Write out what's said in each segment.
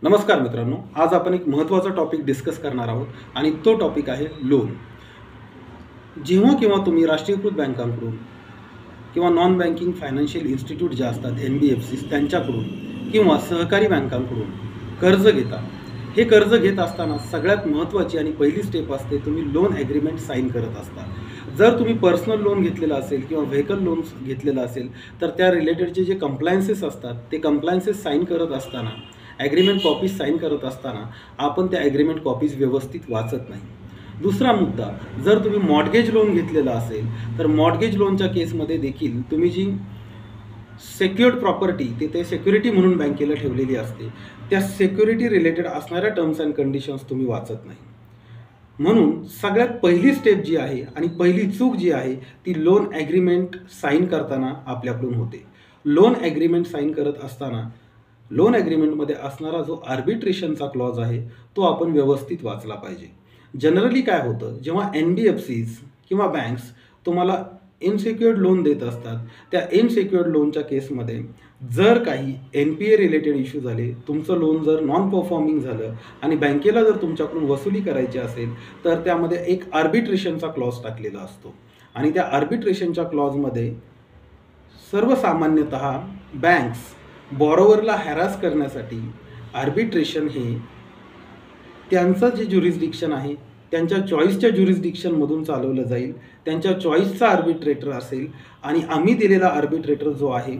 नमस्कार मित्रांनो, आज आपण एक महत्त्वाचा टॉपिक डिस्कस करणार आहोत आणि तो टॉपिक आहे लोन. जेव्हा केव्हा तुम्ही राष्ट्रीयकृत बँकांकडून किंवा नॉन बँकिंग फायनान्शियल इन्स्टिट्यूट जे असतात NBFCs त्यांच्याकडून किंवा सहकारी बँकांकडून कर्ज घेता, हे कर्ज घेत असताना सगळ्यात महत्त्वाची आणि पहिली स्टेप असते तुम्ही लोन ॲग्रीमेंट साईन करत असता. जर तुम्ही पर्सनल लोन घेतलेलं असेल किंवा व्हेकल लोन घेतलेलं असेल तर त्या रिलेटेडचे जे कंप्लायन्सेस असतात ते कंप्लायन्सेस साईन करत असताना, ॲग्रीमेंट कॉपीज साईन करत असताना आपण त्या ॲग्रीमेंट कॉपीज व्यवस्थित वाचत नाही. दुसरा मुद्दा, जर तुम्ही मॉर्टगेज लोन घेतलेलं असेल तर मॉर्टगेज लोनच्या केसमध्ये देखील तुम्ही जी सेक्युअर्ड प्रॉपर्टी ते सिक्युरिटी म्हणून बँकेला ठेवलेली असते, त्या सिक्युरिटी रिलेटेड असणाऱ्या टर्म्स अँड कंडिशन्स तुम्ही वाचत नाही. म्हणून सगळ्यात पहिली स्टेप जी आहे आणि पहिली चूक जी आहे ती लोन ॲग्रीमेंट साईन करताना आपल्याकडून होते. लोन ॲग्रीमेंट साईन करत असताना लोन ॲग्रीमेंटमध्ये असणारा जो आर्बिट्रेशनचा क्लॉज आहे तो आपण व्यवस्थित वाचला पाहिजे. जनरली काय होतं, जेव्हा NBFCs किंवा बँक्स तुम्हाला इनसिक्युअर्ड लोन देत असतात, त्या इनसिक्युअर्ड लोनच्या केसमध्ये जर काही NPA रिलेटेड इश्यू झाले, तुमचं लोन जर नॉन परफॉर्मिंग झालं आणि बँकेला जर तुमच्याकडून वसुली करायची असेल तर त्यामध्ये एक आर्बिट्रेशनचा क्लॉज टाकलेला असतो आणि त्या आर्बिट्रेशनच्या क्लॉजमध्ये सर्वसामान्यतः बँक्स बॉरोवरला हॅरास करण्यासाठी आर्बिट्रेशन हे त्यांचं जे ज्युरिस्डिक्शन आहे त्यांच्या चॉईसच्या ज्युरिस्डिक्शनमधून चालवलं जाईल, त्यांच्या चॉईसचा आर्बिट्रेटर असेल आणि आम्ही दिलेला आर्बिट्रेटर जो आहे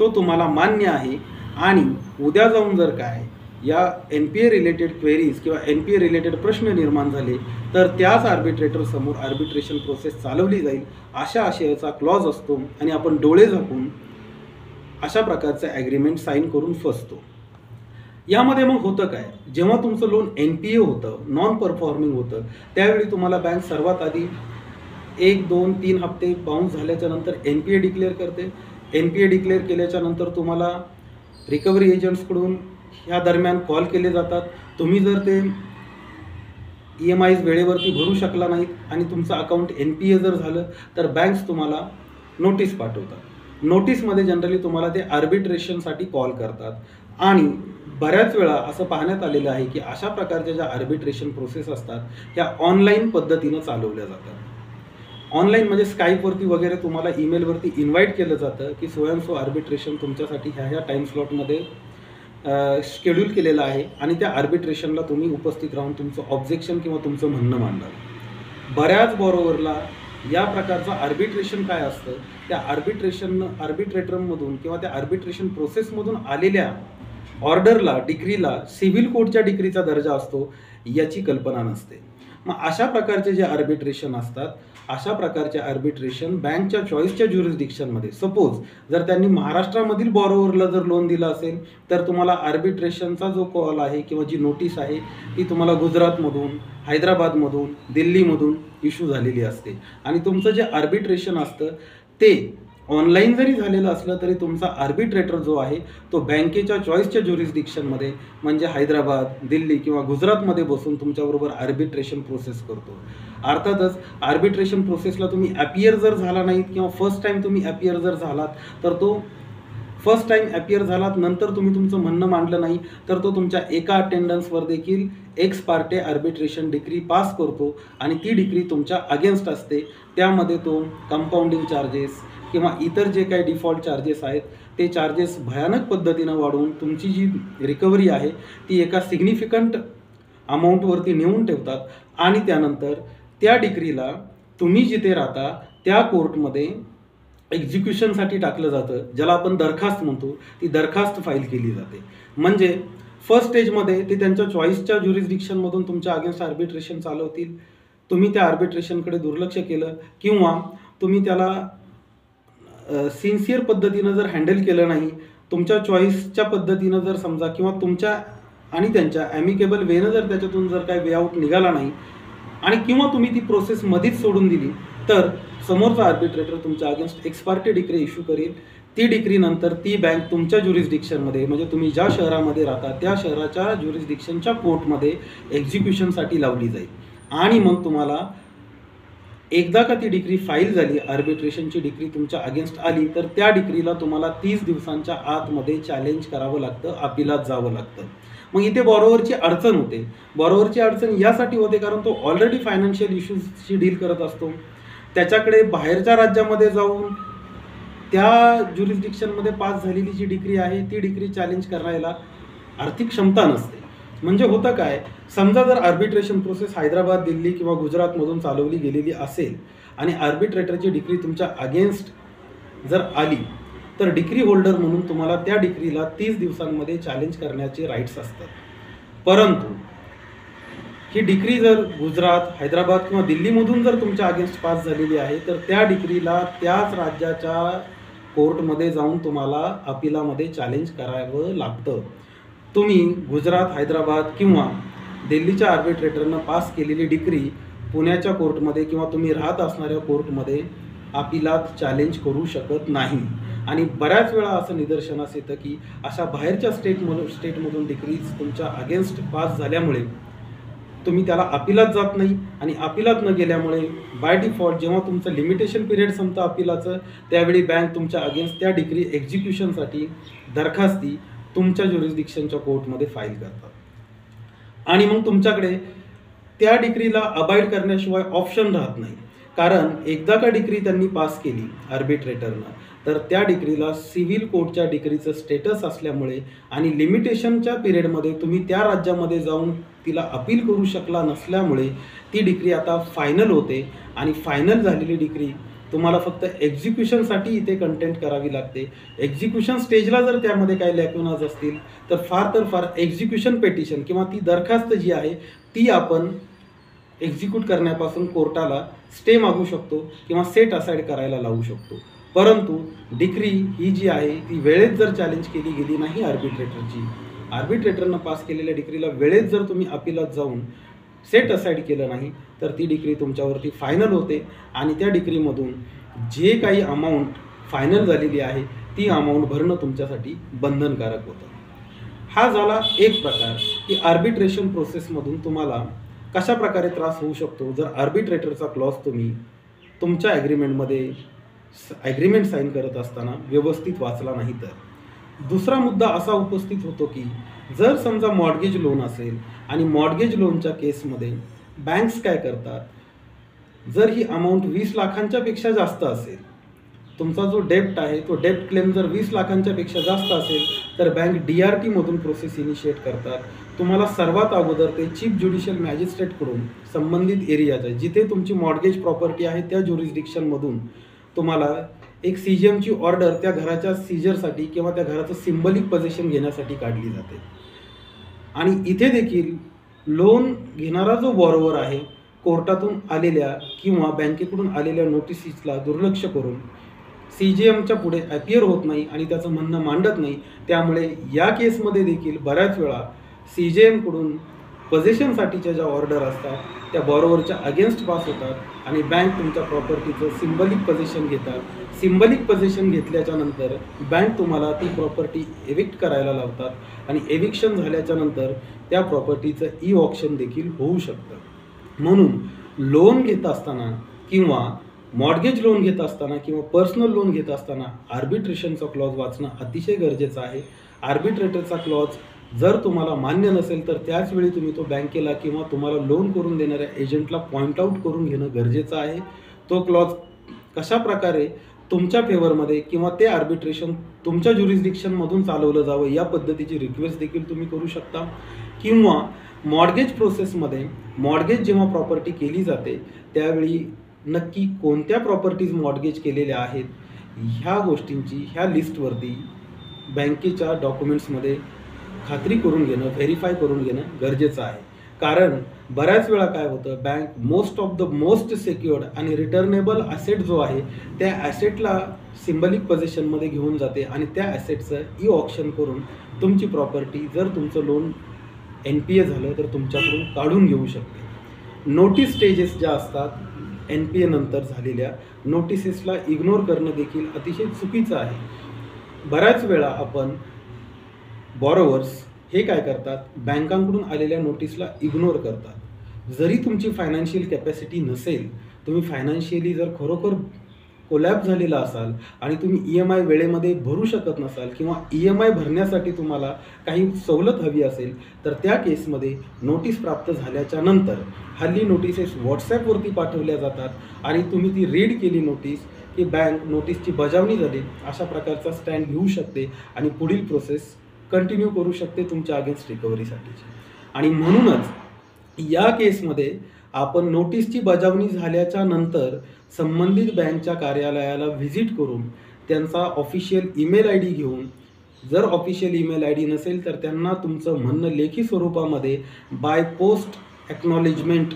तो तुम्हाला मान्य आहे आणि उद्या जाऊन जर काय या NPA रिलेटेड क्वेरीज किंवा NPA रिलेटेड प्रश्न निर्माण झाले तर त्याच आर्बिट्रेटरसमोर आर्बिट्रेशन प्रोसेस चालवली जाईल, अशा आशयाचा क्लॉज असतो आणि आपण डोळे झाकून अशा प्रकारचं ॲग्रीमेंट साईन करून फसतो. यामध्ये मग होतं काय, जेव्हा तुमचं लोन NPA होतं, नॉन परफॉर्मिंग होतं, त्यावेळी तुम्हाला बँक सर्वात आधी 1, 2, 3 हप्ते बाउन्स झाल्याच्या नंतर NPA डिक्लेअर करते. NPA डिक्लेअर केल्याच्या नंतर तुम्हाला रिकव्हरी एजंट्सकडून ह्या दरम्यान कॉल केले जातात. तुम्ही जर ते EMIs वेळेवरती भरू शकला नाहीत आणि तुमचं अकाउंट NPA जर झालं तर बँक्स तुम्हाला नोटीस पाठवतात. नोटीसमध्ये जनरली तुम्हाला ते आर्बिट्रेशनसाठी कॉल करतात आणि बऱ्याच वेळा असं पाहण्यात आलेलं आहे की अशा प्रकारच्या ज्या आर्बिट्रेशन प्रोसेस असतात ह्या ऑनलाईन पद्धतीनं चालवल्या जातात. ऑनलाईन म्हणजे स्काईपवरती वगैरे तुम्हाला ईमेलवरती इन्व्हाइट केलं जातं की सो अँड सो आर्बिट्रेशन तुमच्यासाठी ह्या टाईम स्लॉटमध्ये शेड्यूल केलेलं आहे आणि त्या आर्बिट्रेशनला तुम्ही उपस्थित राहून तुमचं ऑब्जेक्शन किंवा तुमचं म्हणणं मांडणार. बऱ्याच बॉरोवरला या प्रकारचं आर्बिट्रेशन काय असतं, त्या आर्बिट्रेटरमधून किंवा त्या आर्बिट्रेशन प्रोसेसमधून आलेल्या ऑर्डरला, डिग्रीला सिव्हिल कोर्टच्या डिग्रीचा दर्जा असतो याची कल्पना नसते. मग अशा प्रकारचे जे आर्बिट्रेशन असतात, अशा प्रकारचे आर्बिट्रेशन बँकच्या चॉईसच्या ज्युरिस्डिक्शनमध्ये, सपोज जर त्यांनी महाराष्ट्रामधील बॉरोवरला जर लोन दिलं असेल तर तुम्हाला आर्बिट्रेशनचा जो कॉल आहे किंवा जी नोटीस आहे ती तुम्हाला गुजरातमधून, हैदराबादमधून, दिल्लीमधून इश्यू झालेली असते आणि तुमचं जे आर्बिट्रेशन असतं ते ऑनलाईन जरी झालेलं असलं तरी तुमचा आर्बिट्रेटर जो आहे तो बँकेच्या चॉईसच्या ज्युरिस्डिक्शनमध्ये म्हणजे हैदराबाद, दिल्ली किंवा गुजरातमध्ये बसून तुमच्याबरोबर आर्बिट्रेशन प्रोसेस करतो. अर्थातच आर्बिट्रेशन प्रोसेसला तुम्ही ॲपियर जर झाला नाहीत किंवा फर्स्ट टाईम तुम्ही ॲपियर जर झालात तर तो फर्स्ट टाईम ॲपियर झालात नंतर तुम्ही तुमचं म्हणणं मांडलं नाही तर तो तुमच्या एका अटेंडन्सवर देखील x Partey arbitration degree pass करतो आणि ती डिग्री तुमच्या अगेन्स्ट असते. त्यामध्ये तो कंपाऊंडिंग चार्जेस किंवा इतर जे काही डिफॉल्ट चार्जेस आहेत ते चार्जेस भयानक पद्धतीनं वाढवून तुमची जी रिकव्हरी आहे ती एका सिग्निफिकंट अमाऊंटवरती नेऊन ठेवतात आणि त्यानंतर त्या डिग्रीला तुम्ही जिथे राहता त्या कोर्टमध्ये एक्झिक्युशनसाठी टाकलं जातं, ज्याला आपण दरखास्त म्हणतो. ती दरखास्त फाईल केली जाते. म्हणजे फर्स्ट स्टेजमध्ये ते त्यांच्या चॉईसच्या ज्युरिस्डिक्शनमधून तुमच्या अगेन्स्ट आर्बिट्रेशन चालवतील. तुम्ही त्या आर्बिट्रेशनकडे दुर्लक्ष केलं किंवा तुम्ही त्याला सिन्सिअर पद्धतीनं जर हँडल केलं नाही, तुमच्या चॉईसच्या पद्धतीनं जर समजा किंवा तुमच्या आणि त्यांच्या ॲमिकेबल वेनं जर त्याच्यातून जर काही वेआउट निघाला नाही आणि किंवा तुम्ही ती प्रोसेस मधीच सोडून दिली तर समोरचा आर्बिट्रेटर तुमच्या against x Partey decree issue करेल. ती डिग्री नंतर ती बँक तुमच्या ज्युरिस्डिक्शनमध्ये म्हणजे तुम्ही ज्या शहरामध्ये राहता त्या शहराच्या ज्युरिस्डिक्शनच्या कोर्टमध्ये एक्झिक्युशनसाठी लावली जाईल आणि मग तुम्हाला एकदा का ती डिग्री फाईल झाली, आर्बिट्रेशनची डिग्री तुमच्या अगेन्स्ट आली तर त्या डिग्रीला तुम्हाला 30 दिवसांच्या आतमध्ये चॅलेंज करावं लागतं, अपिलात जावं लागतं. मग इथे बॉरोवरची अडचण होते. बॉरोवरची अडचण यासाठी होते कारण तो ऑलरेडी फायनान्शियल इश्यूजशी डील करत असतो. त्याच्याकडे बाहेरच्या राज्यामध्ये जाऊन त्या ज्युरिस्डिक्शनमध्ये पास झालेली जी डिग्री आहे ती डिग्री चॅलेंज करायला आर्थिक क्षमता नसते. म्हणजे होतं काय, समजा जर आर्बिट्रेशन प्रोसेस हैदराबाद, दिल्ली किंवा गुजरातमधून चालवली गेलेली असेल आणि आर्बिट्रेटरची डिग्री तुमच्या अगेन्स्ट जर आली तर डिग्री होल्डर म्हणून तुम्हाला त्या डिग्रीला 30 दिवसांमध्ये चॅलेंज करण्याचे राईट्स असतात. परंतु ही डिग्री जर गुजरात, हैदराबाद किंवा दिल्लीमधून जर तुमच्या अगेन्स्ट पास झालेली आहे तर त्या डिग्रीला त्याच राज्याच्या कोर्टमध्ये जाऊन तुम्हाला अपिलामध्ये चॅलेंज करावं लागतं. तुम्ही गुजरात, हैदराबाद किंवा दिल्लीच्या आर्बिट्रेटरनं पास केलेली डिग्री पुण्याच्या कोर्टमध्ये किंवा तुम्ही राहत असणाऱ्या कोर्टमध्ये अपिलात चॅलेंज करू शकत नाही. आणि बऱ्याच वेळा असं निदर्शनास येतं की अशा बाहेरच्या स्टेटमधून डिग्रीज तुमच्या अगेन्स्ट पास झाल्यामुळे तुम्ही त्याला अपिलात जात नाही आणि अपिलात न गेल्यामुळे बाय डिफॉल्ट जेव्हा तुमचं लिमिटेशन पिरियड संपतं अपिलाचं त्यावेळी बँक तुमच्या अगेन्स्ट त्या डिग्री एक्झिक्युशनसाठी दरखास्ती तुमच्या ज्युरिस्डिक्शनच्या कोर्टमध्ये फाईल करतात. आणि मग तुमच्याकडे त्या डिग्रीला अबाईड करण्याशिवाय ऑप्शन राहत नाही. कारण एकदा का डिग्री त्यांनी पास केली आर्बिट्रेटरनं तर त्या डिग्रीला सिव्हिल कोर्टच्या डिग्रीचं स्टेटस असल्यामुळे आणि लिमिटेशनच्या पिरियडमध्ये तुम्ही त्या राज्यामध्ये जाऊन तिला अपील करू शकला नसल्यामुळे ती डिग्री आता फायनल होते. आणि फायनल झालेली डिग्री तुम्हाला फक्त एक्झिक्युशनसाठी इथे कंटेंट करावी लागते. एक्झिक्युशन स्टेजला जर त्यामध्ये काही लॅक्युनाज असतील तर फार एक्झिक्युशन पेटिशन किंवा ती दरखास्त जी आहे ती आपण एक्झिक्यूट करण्यापासून कोर्टाला स्टे मागू शकतो किंवा सेट असाइड करायला लावू शकतो. परंतु डिग्री ही जी आहे ती वेळेत जर चॅलेंज केली गेली नाही आर्बिट्रेटरनं पास केलेल्या डिग्रीला वेळेत जर तुम्ही अपिलात जाऊन सेट असाइड केलं नाही तर ती डिग्री तुमच्यावरती फायनल होते आणि त्या डिग्रीमधून जे काही अमाऊंट फायनल झालेली आहे ती अमाऊंट भरणं तुमच्यासाठी बंधनकारक होतं. हा झाला एक प्रकार की आर्बिट्रेशन प्रोसेसमधून तुम्हाला कशा प्रकारे त्रास होऊ शकतो जर आर्बिट्रेटरचा क्लॉज तुम्ही तुमच्या ॲग्रीमेंट साईन करत असताना व्यवस्थित वाचला नाही तर. दुसरा मुद्दा असा उपस्थित होतो की जर समजा मॉर्गेज लोन असेल आणि मॉर्गेज लोनच्या केसमध्ये बँक्स काय करतात, जर ही अमाऊंट 20 लाखांच्या पेक्षा जास्त असेल, तुमचा जो डेप्ट आहे तो डेप्ट क्लेम जर 20 लाखांच्या पेक्षा जास्त असेल तर बँक DRT मधून प्रोसेस इनिशिएट करतात. तुम्हाला सर्वात अगोदर ते चीफ ज्युडिशियल मॅजिस्ट्रेटकडून संबंधित एरियाच्या जिथे तुमची मॉर्गेज प्रॉपर्टी आहे त्या ज्युरिस्डिक्शनमधून तुम्हाला एक CGMची ऑर्डर त्या घराच्या सीजरसाठी किंवा त्या घराचं सिम्बॉलिक पोझिशन घेण्यासाठी काढली जाते. आणि इथे देखील लोन घेणारा जो बॉरोवर आहे कोर्टातून आलेल्या किंवा बँकेकडून आलेल्या नोटिसीसला दुर्लक्ष करून CGMच्या पुढे ॲपियर होत नाही आणि त्याचं म्हणणं मांडत नाही. त्यामुळे या केसमध्ये देखील बऱ्याच वेळा CGMकडून पोझिशनसाठीच्या ज्या ऑर्डर असतात त्या बॉरोवरच्या अगेन्स्ट पास होतात आणि बँक तुमच्या प्रॉपर्टीचं सिम्बॉलिक पोझिशन घेतात. सिम्बॉलिक पोझिशन घेतल्याच्या नंतर बँक तुम्हाला ती प्रॉपर्टी एविक्ट करायला लावतात आणि एविक्शन झाल्याच्या नंतर त्या प्रॉपर्टीचं ऑक्शन देखील होऊ शकतं. म्हणून लोन घेत असताना किंवा मॉर्गेज लोन घेत असताना किंवा पर्सनल लोन घेत असताना आर्बिट्रेशनचा क्लॉज वाचणं अतिशय गरजेचं आहे. आर्बिट्रेटरचा क्लॉज जर तुम्हाला मान्य नसेल तर त्याच वेळी तुम्ही तो बँकेला किंवा तुम्हाला लोन करून देणाऱ्या एजंटला पॉईंट आऊट करून घेणं गरजेचं आहे. तो क्लॉज कशा प्रकारे तुमच्या फेवरमध्ये किंवा ते आर्बिट्रेशन तुमच्या ज्युरिस्डिक्शनमधून चालवलं जावं या पद्धतीची रिक्वेस्ट देखील तुम्ही करू शकता. किंवा मॉर्गेज प्रोसेसमध्ये मॉर्गेज जेव्हा प्रॉपर्टी केली जाते त्यावेळी नक्की कोणत्या प्रॉपर्टीज मॉर्गेज केलेल्या आहेत ह्या गोष्टींची ह्या लिस्टवरती बँकेच्या डॉक्युमेंट्समध्ये खात्री करून घेणं, व्हेरीफाय करून घेणं गरजेचं आहे. कारण बऱ्याच वेळा काय होतं, बँक मोस्ट सिक्युअर्ड आणि रिटर्नेबल ॲसेट जो आहे त्या ॲसेटला सिम्बॉलिक पोझिशनमध्ये घेऊन जाते आणि त्या ॲसेटचं ऑक्शन करून तुमची प्रॉपर्टी जर तुमचं लोन NPA झालं तर तुमच्याकडून काढून घेऊ शकते. नोटीस स्टेजेस ज्या असतात NPA नंतर झालेल्या नोटिसेसला इग्नोर करणं देखील अतिशय चुकीचं आहे. बऱ्याच वेळा आपण बॉरोवर्स हे काय करतात, बँकांकडून आलेल्या नोटीसला इग्नोर करतात. जरी तुमची फायनान्शियल कॅपॅसिटी नसेल, तुम्ही फायनान्शियली जर खरोखर कोलॅप्स झालेला असाल आणि तुम्ही EMI वेळेमध्ये भरू शकत नसाल किंवा EMI भरण्यासाठी तुम्हाला काही सवलत हवी असेल तर त्या केसमध्ये नोटीस प्राप्त झाल्याच्या नंतर हल्ली नोटिसेस WhatsAppवरती पाठवल्या जातात आणि तुम्ही ती रीड केली नोटीस की बँक नोटीसची बजावणी झाली अशा प्रकारचा स्टँड घेऊ शकते आणि पुढील प्रोसेस कंटिन्यू करू शकते तुमच्या अगेन्स्ट रिकव्हरीसाठीची. आणि म्हणूनच या केसमध्ये आपण नोटीसची बजावणी झाल्याच्या नंतर संबंधित बँकच्या कार्यालयाला व्हिजिट करून त्यांचा ऑफिशियल ईमेल ID घेऊन, जर ऑफिशियल ईमेल ID नसेल तर त्यांना तुमचं म्हणणं लेखी स्वरूपामध्ये बाय पोस्ट एक्नॉलेजमेंट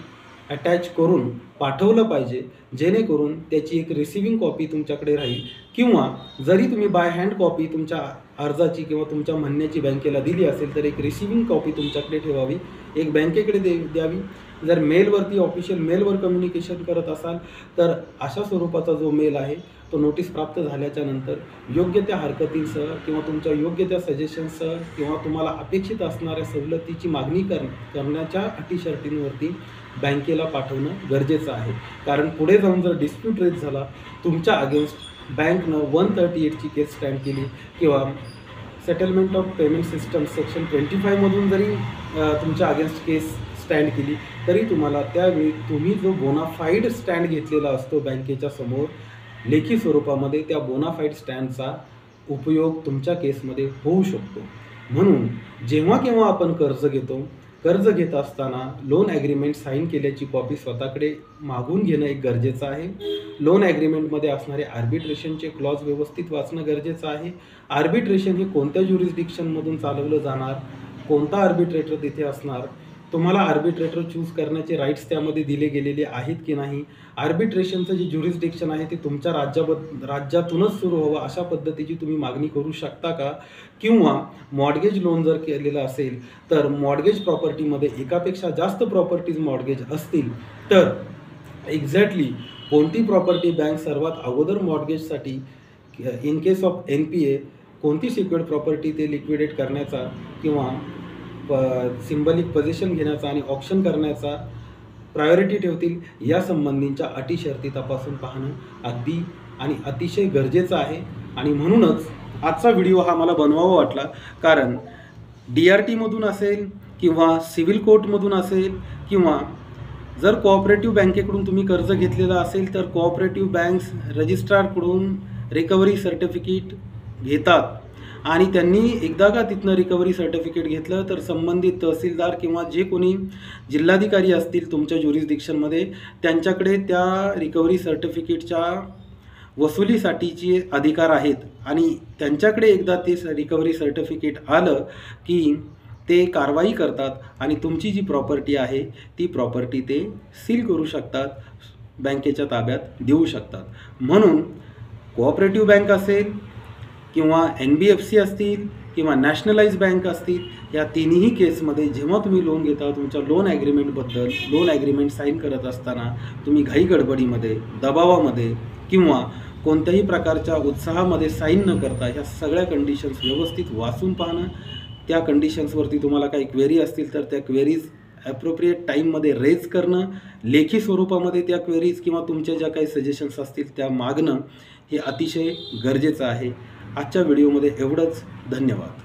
अटॅच करून पाठवलं पाहिजे, जेणेकरून त्याची एक रिसिव्हिंग कॉपी तुमच्याकडे राहील. किंवा जरी तुम्ही बाय हँड कॉपी तुमच्या अर्जाची किंवा तुमच्या म्हणण्याची बँकेला दिली असेल तर एक रिसिव्हिंग कॉपी तुमच्याकडे ठेवावी, एक बँकेकडे द्यावी. जर मेलवरती ऑफिशियल मेलवर कम्युनिकेशन करत असाल तर अशा स्वरूपाचा जो मेल आहे तो नोटीस प्राप्त झाल्याच्या नंतर योग्य त्या हरकतींसह किंवा तुमच्या योग्य त्या सजेशन्ससह किंवा तुम्हाला अपेक्षित असणाऱ्या सवलतीची मागणी करण्याच्या अटी शर्तींवरती बँकेला पाठवणं गरजेचं आहे. कारण पुढे जाऊन जर डिस्प्यूट रेज झाला तुमच्या अगेन्स्ट बँकनं 138ची केस स्टँड केली किंवा settlement of payment system section 25मधून जरी तुमच्या अगेन्स्ट केस स्टँड केली तरी तुम्हाला त्यावेळी तुम्ही जो बोनाफाईड स्टँड घेतलेला असतो बँकेच्या समोर लेखी स्वरूपामध्ये त्या बोनाफाईड स्टँडचा उपयोग तुमच्या केसमध्ये होऊ शकतो. म्हणून जेव्हा केव्हा आपण कर्ज घेत असताना लोन ॲग्रीमेंट साईन केल्याची कॉपी स्वतःकडे मागून घेणं एक गरजेचं आहे. लोन ॲग्रीमेंटमध्ये असणारे आर्बिट्रेशनचे क्लॉज व्यवस्थित वाचणं गरजेचं आहे. आर्बिट्रेशन हे कोणत्या ज्युरिस्डिक्शनमधून चालवलं जाणार, कोणता आर्बिट्रेटर तिथे असणार, तुम्हाला आर्बिट्रेटर चूज करण्याचे राईट्स त्यामध्ये दिले गेलेले आहेत की नाही, आर्बिट्रेशनचं जे ज्युरिस्डिक्शन आहे ते तुमच्या राज्यातूनच सुरू व्हावं अशा पद्धतीची तुम्ही मागणी करू शकता का, किंवा मॉर्गेज लोन जर केलेलं असेल तर मॉर्गेज प्रॉपर्टीमध्ये एकापेक्षा जास्त प्रॉपर्टीज मॉर्गेज असतील तर एक्झॅक्टली कोणती प्रॉपर्टी बँक सर्वात अगोदर मॉर्गेजसाठी इन केस ऑफ NPA कोणती सिक्युअर्ड प्रॉपर्टी ते लिक्विडेट करण्याचा किंवा सिम्बॉलिक पोझिशन घेण्याचा आणि ऑप्शन करण्याचा प्रायोरिटी ठेवतील या संबंधीच्या अटी शर्ती तपासून पाहणं अगदी आणि अतिशय गरजेचं आहे. आणि म्हणूनच आजचा व्हिडिओ हा मला बनवावा वाटला, कारण DRTमधून असेल किंवा सिव्हिल कोर्टमधून असेल किंवा जर कोऑपरेटिव्ह बँकेकडून तुम्ही कर्ज घेतलेलं असेल तर कोऑपरेटिव्ह बँक्स रजिस्ट्रारकडून रिकव्हरी सर्टिफिकेट घेतात आणि त्यांनी एकदा का तिथनं रिकव्हरी सर्टिफिकेट घेतलं तर संबंधित तहसीलदार किंवा जे कोणी जिल्हाधिकारी असतील तुमच्या ज्युरिस्डिक्शनमध्ये त्यांच्याकडे त्या रिकव्हरी सर्टिफिकेटच्या वसुलीसाठीचे अधिकार आहेत आणि त्यांच्याकडे एकदा ते रिकव्हरी सर्टिफिकेट आलं की ते कारवाई करतात आणि तुमची जी प्रॉपर्टी आहे ती प्रॉपर्टी ते सील करू शकतात, बँकेच्या ताब्यात देऊ शकतात. म्हणून कोऑपरेटिव्ह बँक असेल किंवा NBFC असतील किंवा नॅशनलाइज बँक असतील, या तिन्ही केसमध्ये जेव्हा तुम्ही लोन घेता तुमच्या लोन ॲग्रीमेंट साईन करत असताना तुम्ही घाई गडबडीमध्ये, दबावामध्ये किंवा कोणत्याही प्रकारच्या उत्साहामध्ये साईन न करता ह्या सगळ्या कंडिशन्स व्यवस्थित वाचून पाहणं, त्या कंडिशन्सवरती तुम्हाला काही क्वेरी असतील तर त्या क्वेरीज ॲप्रोप्रिएट टाईममध्ये रेज करणं, लेखी स्वरूपामध्ये त्या क्वेरीज किंवा तुमच्या ज्या काही सजेशन्स असतील त्या मागणं हे अतिशय गरजेचं आहे. आजच्या व्हिडिओमध्ये एवढंच. धन्यवाद.